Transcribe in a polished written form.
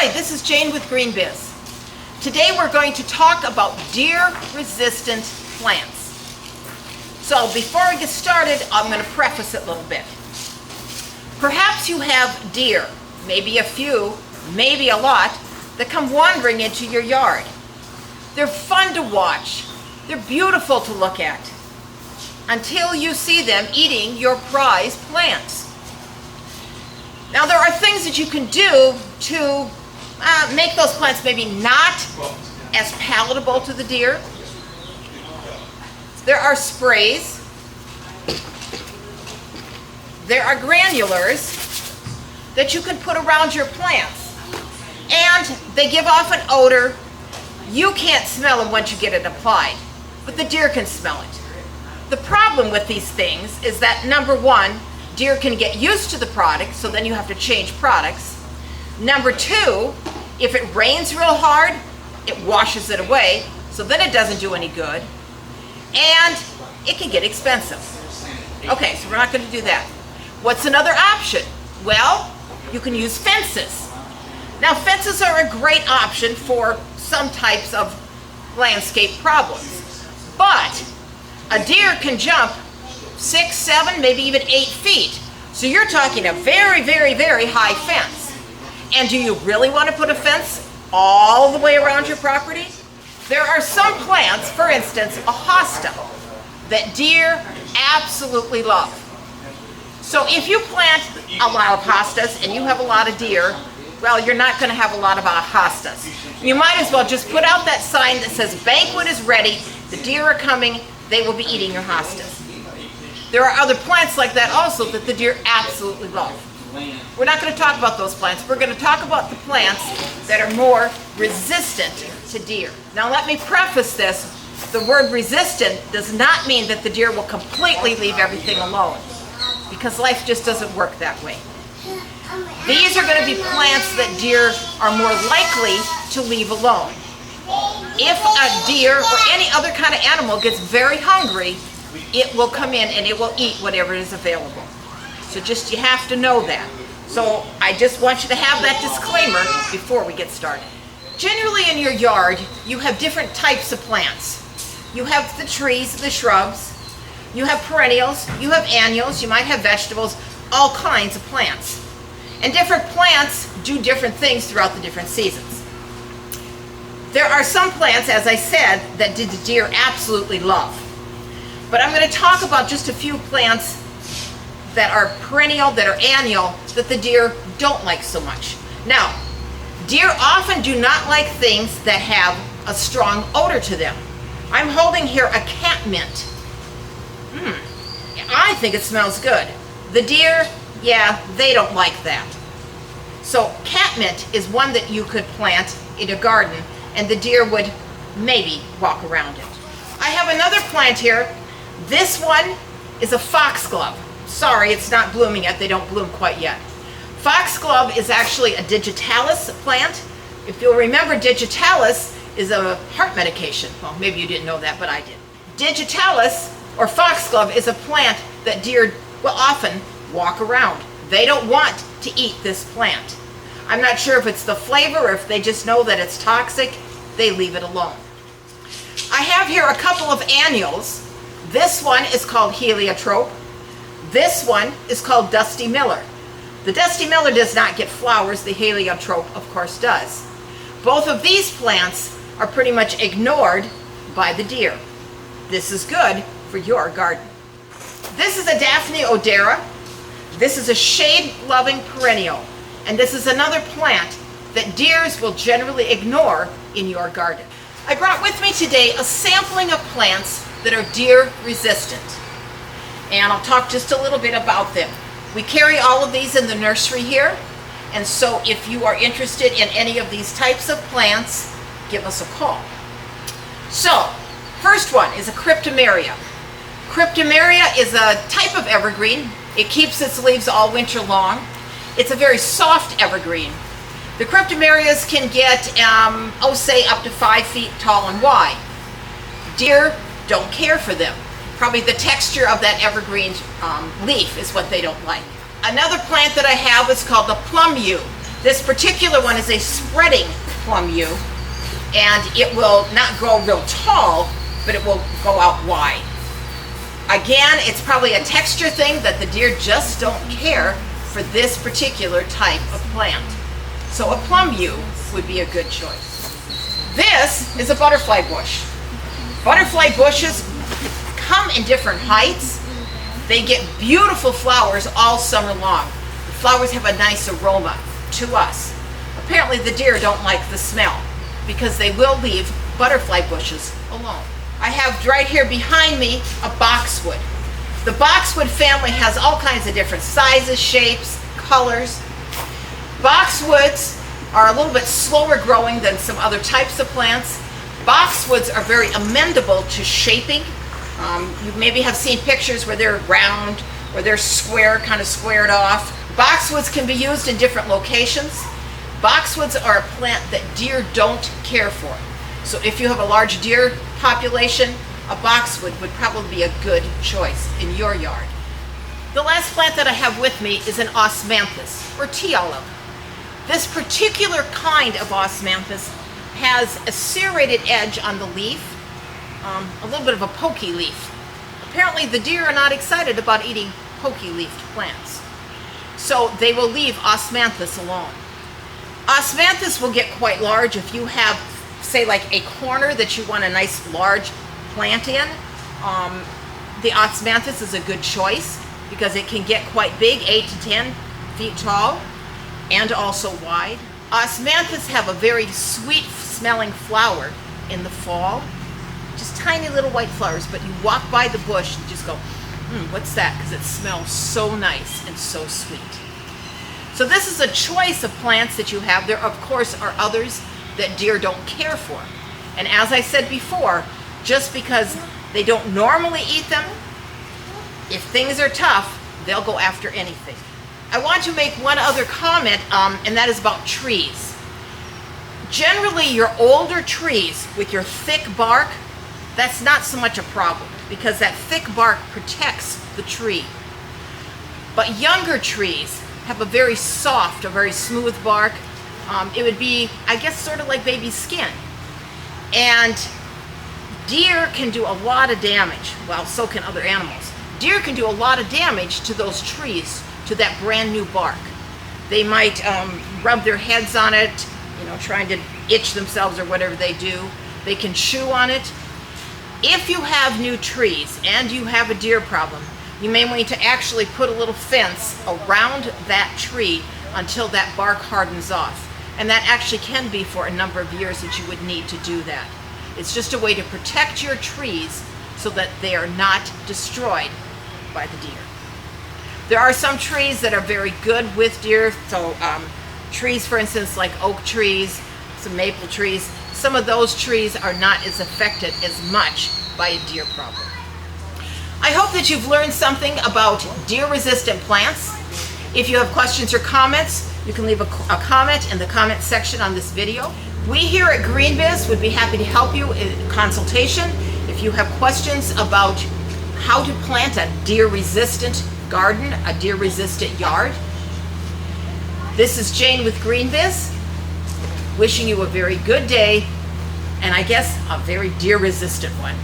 Hi, this is Jane with GreenBiz. Today we're going to talk about deer-resistant plants. So before we get started, I'm going to preface it a little bit. Perhaps you have deer, maybe a few, maybe a lot, that come wandering into your yard. They're fun to watch. They're beautiful to look at, until you see them eating your prized plants. Now there are things that you can do to make those plants maybe not as palatable to the deer. There are sprays. There are granulars that you can put around your plants. And they give off an odor. You can't smell them once you get it applied, but the deer can smell it. The problem with these things is that, number one, deer can get used to the product, so then you have to change products. Number two, if it rains real hard, it washes it away, so then it doesn't do any good. And it can get expensive. Okay, so we're not going to do that. What's another option? Well, you can use fences. Now, fences are a great option for some types of landscape problems. But a deer can jump 6, 7, maybe even 8 feet. So you're talking a very, very, very high fence. And do you really want to put a fence all the way around your property? There are some plants, for instance, a hosta, that deer absolutely love. So if you plant a lot of hostas and you have a lot of deer, well, you're not going to have a lot of hostas. You might as well just put out that sign that says banquet is ready, the deer are coming, they will be eating your hostas. There are other plants like that also that the deer absolutely love. We're not going to talk about those plants. We're going to talk about the plants that are more resistant to deer. Now let me preface this. The word resistant does not mean that the deer will completely leave everything alone, because life just doesn't work that way. These are going to be plants that deer are more likely to leave alone. If a deer or any other kind of animal gets very hungry, it will come in and it will eat whatever is available. So you have to know that. So I just want you to have that disclaimer before we get started. Generally in your yard, you have different types of plants. You have the trees, the shrubs, you have perennials, you have annuals, you might have vegetables, all kinds of plants. And different plants do different things throughout the different seasons. There are some plants, as I said, that the deer absolutely love. But I'm going to talk about just a few plants that are perennial, that are annual, that the deer don't like so much. Now, deer often do not like things that have a strong odor to them. I'm holding here a catmint. I think it smells good. The deer, yeah, they don't like that. So catmint is one that you could plant in a garden and the deer would maybe walk around it. I have another plant here. This one is a foxglove. Sorry, it's not blooming yet. They don't bloom quite yet. Foxglove is actually a digitalis plant. If you'll remember, digitalis is a heart medication. Well, maybe you didn't know that, but I did. Digitalis, or foxglove, is a plant that deer will often walk around. They don't want to eat this plant. I'm not sure if it's the flavor or if they just know that it's toxic. They leave it alone. I have here a couple of annuals. This one is called heliotrope. This one is called Dusty Miller. The Dusty Miller does not get flowers. The heliotrope, of course, does. Both of these plants are pretty much ignored by the deer. This is good for your garden. This is a Daphne odera. This is a shade-loving perennial. And this is another plant that deers will generally ignore in your garden. I brought with me today a sampling of plants that are deer resistant. And I'll talk just a little bit about them. We carry all of these in the nursery here. And so if you are interested in any of these types of plants, give us a call. So, first one is a cryptomeria. Cryptomeria is a type of evergreen. It keeps its leaves all winter long. It's a very soft evergreen. The cryptomerias can get, say, up to 5 feet tall and wide. Deer don't care for them. Probably the texture of that evergreen leaf is what they don't like. Another plant that I have is called the plum yew. This particular one is a spreading plum yew, and it will not grow real tall, but it will go out wide. Again, it's probably a texture thing that the deer just don't care for this particular type of plant. So a plum yew would be a good choice. This is a butterfly bush. Butterfly bushes come in different heights. They get beautiful flowers all summer long. The flowers have a nice aroma to us. Apparently the deer don't like the smell because they will leave butterfly bushes alone. I have right here behind me a boxwood. The boxwood family has all kinds of different sizes, shapes, colors. Boxwoods are a little bit slower growing than some other types of plants. Boxwoods are very amendable to shaping. You maybe have seen pictures where they're round, or they're square, kind of squared off. Boxwoods can be used in different locations. Boxwoods are a plant that deer don't care for. So if you have a large deer population, a boxwood would probably be a good choice in your yard. The last plant that I have with me is an osmanthus, or tea olive. This particular kind of osmanthus has a serrated edge on the leaf, a little bit of a pokey leaf. Apparently the deer are not excited about eating pokey-leafed plants, so they will leave osmanthus alone. Osmanthus will get quite large if you have, say, like a corner that you want a nice large plant in. The osmanthus is a good choice because it can get quite big, 8 to 10 feet tall, and also wide. Osmanthus have a very sweet smelling flower in the fall. Just tiny little white flowers, but you walk by the bush and just go, what's that? Because it smells so nice and so sweet. So this is a choice of plants that you have. There, of course, are others that deer don't care for. And as I said before, just because they don't normally eat them, if things are tough, they'll go after anything. I want to make one other comment, and that is about trees. Generally, your older trees with your thick bark, that's not so much a problem because that thick bark protects the tree. But younger trees have a very soft, a very smooth bark. It would be, I guess, sort of like baby skin. And deer can do a lot of damage. Well, so can other animals. Deer can do a lot of damage to those trees, to that brand new bark. They might rub their heads on it, trying to itch themselves or whatever they do. They can chew on it. If you have new trees and you have a deer problem, you may want to actually put a little fence around that tree until that bark hardens off. And that actually can be for a number of years that you would need to do that. It's just a way to protect your trees so that they are not destroyed by the deer. There are some trees that are very good with deer. So trees, for instance, like oak trees, some maple trees, some of those trees are not as affected as much by a deer problem. I hope that you've learned something about deer-resistant plants. If you have questions or comments, you can leave a comment in the comment section on this video. We here at GreenBiz would be happy to help you in consultation. If you have questions about how to plant a deer-resistant garden, a deer-resistant yard. This is Jane with GreenBiz, wishing you a very good day, and I guess a very deer-resistant one.